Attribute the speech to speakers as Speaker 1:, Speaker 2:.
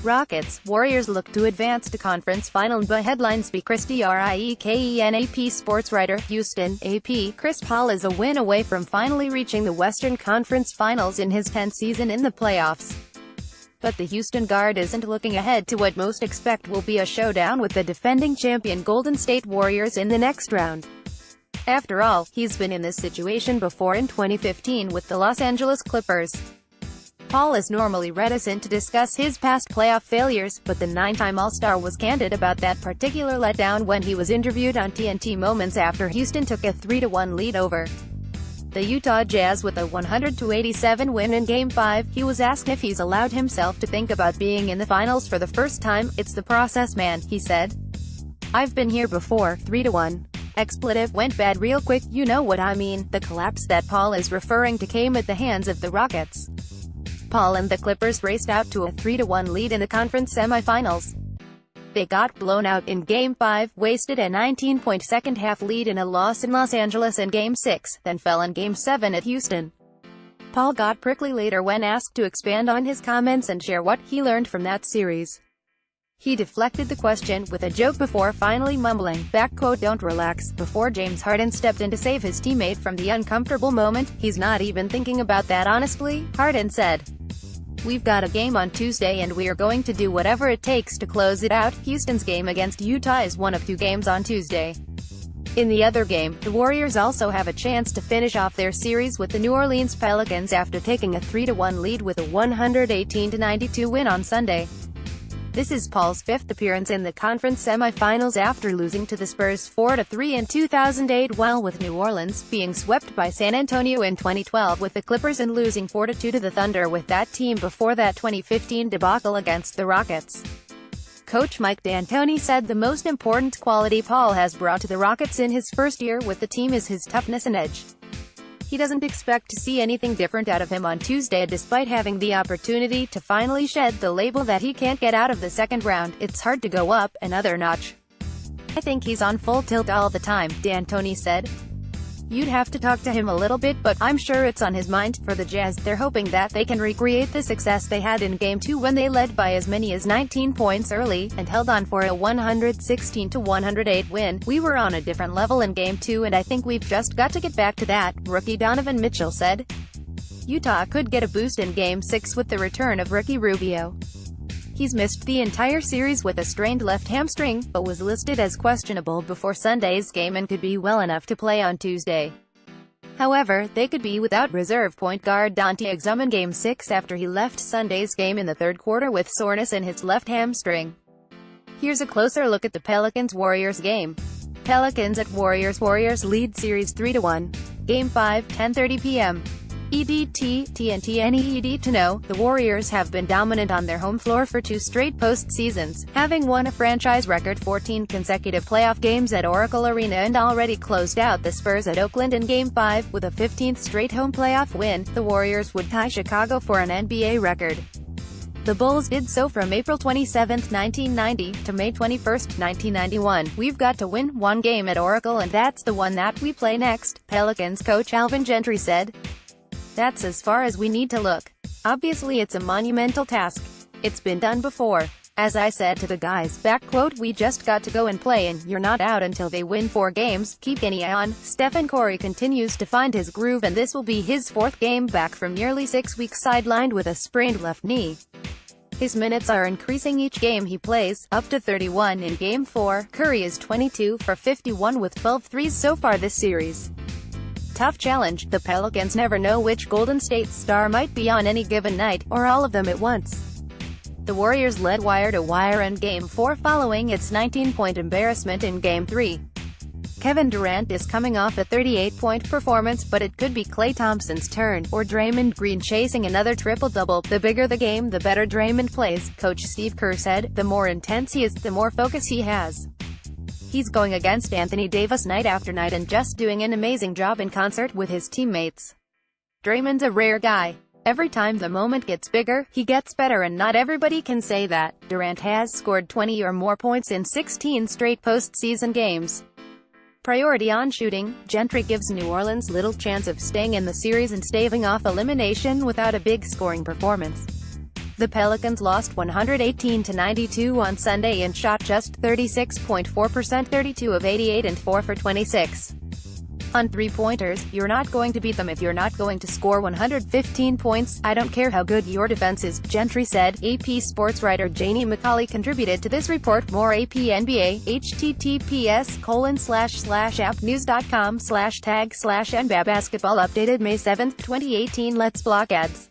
Speaker 1: Rockets, Warriors look to advance to conference final by HeadlinesBy KRISTIE RIEKENAP sports writer, Houston, AP, Chris Paul is a win away from finally reaching the Western Conference Finals in his 10th season in the playoffs. But the Houston guard isn't looking ahead to what most expect will be a showdown with the defending champion Golden State Warriors in the next round. After all, he's been in this situation before in 2015 with the Los Angeles Clippers. Paul is normally reticent to discuss his past playoff failures, but the 9-time All-Star was candid about that particular letdown when he was interviewed on TNT moments after Houston took a 3-1 lead over the Utah Jazz with a 100-87 win in Game 5. He was asked if he's allowed himself to think about being in the finals for the first time. "It's the process, man," he said. "I've been here before. 3-1. Expletive, went bad real quick, you know what I mean." The collapse that Paul is referring to came at the hands of the Rockets. Paul and the Clippers raced out to a 3-1 lead in the conference semifinals. They got blown out in Game 5, wasted a 19-point second-half lead in a loss in Los Angeles in Game 6, then fell in Game 7 at Houston. Paul got prickly later when asked to expand on his comments and share what he learned from that series. He deflected the question with a joke before finally mumbling, "Don't relax," before James Harden stepped in to save his teammate from the uncomfortable moment. "He's not even thinking about that honestly," Harden said. "We've got a game on Tuesday and we are going to do whatever it takes to close it out." Houston's game against Utah is one of 2 games on Tuesday. In the other game, the Warriors also have a chance to finish off their series with the New Orleans Pelicans after taking a 3-1 lead with a 118-92 win on Sunday. This is Paul's 5th appearance in the conference semifinals after losing to the Spurs 4-3 in 2008, while with New Orleans being swept by San Antonio in 2012 with the Clippers and losing 4-2 to the Thunder with that team before that 2015 debacle against the Rockets. Coach Mike D'Antoni said the most important quality Paul has brought to the Rockets in his first year with the team is his toughness and edge. He doesn't expect to see anything different out of him on Tuesday despite having the opportunity to finally shed the label that he can't get out of the second round. "It's hard to go up another notch. I think he's on full tilt all the time," D'Antoni said. "You'd have to talk to him a little bit, but I'm sure it's on his mind." For the Jazz, they're hoping that they can recreate the success they had in Game 2 when they led by as many as 19 points early, and held on for a 116-108 win. "We were on a different level in Game 2 and I think we've just got to get back to that," rookie Donovan Mitchell said. Utah could get a boost in Game 6 with the return of Ricky Rubio. He's missed the entire series with a strained left hamstring, but was listed as questionable before Sunday's game and could be well enough to play on Tuesday. However, they could be without reserve point guard Dante Exum in Game 6 after he left Sunday's game in the third quarter with soreness in his left hamstring. Here's a closer look at the Pelicans-Warriors game. Pelicans at Warriors. Warriors lead series 3-1. Game 5, 10:30 p.m. EDT, TNT. Need to know, the Warriors have been dominant on their home floor for 2 straight postseasons, having won a franchise record 14 consecutive playoff games at Oracle Arena and already closed out the Spurs at Oakland in Game 5. With a 15th straight home playoff win, the Warriors would tie Chicago for an NBA record. The Bulls did so from April 27, 1990, to May 21, 1991. "We've got to win one game at Oracle and that's the one that we play next," Pelicans coach Alvin Gentry said. "That's as far as we need to look. Obviously it's a monumental task. It's been done before. As I said to the guys, we just got to go and play and you're not out until they win 4 games. Keep an eye on." Stephen Curry continues to find his groove and this will be his 4th game back from nearly 6 weeks sidelined with a sprained left knee. His minutes are increasing each game he plays, up to 31 in Game 4. Curry is 22 for 51 with 12 threes so far this series. Tough challenge. The Pelicans never know which Golden State star might be on any given night, or all of them at once. The Warriors led wire-to-wire in Game 4 following its 19-point embarrassment in Game 3. Kevin Durant is coming off a 38-point performance, but it could be Klay Thompson's turn, or Draymond Green chasing another triple-double. "The bigger the game, the better Draymond plays," Coach Steve Kerr said. "The more intense he is, the more focus he has. He's going against Anthony Davis night after night and just doing an amazing job in concert with his teammates. Draymond's a rare guy. Every time the moment gets bigger, he gets better and not everybody can say that." Durant has scored 20 or more points in 16 straight postseason games. Priority on shooting, Gentry gives New Orleans little chance of staying in the series and staving off elimination without a big scoring performance. The Pelicans lost 118-92 on Sunday and shot just 36.4%, 32 of 88 and 4 for 26. On three-pointers. You're not going to beat them if you're not going to score 115 points. I don't care how good your defense is, Gentry said. AP sports writer Janie McCauley contributed to this report. More AP NBA, https://appnews.com/tag/NBA basketball updated May 7, 2018. Let's block ads.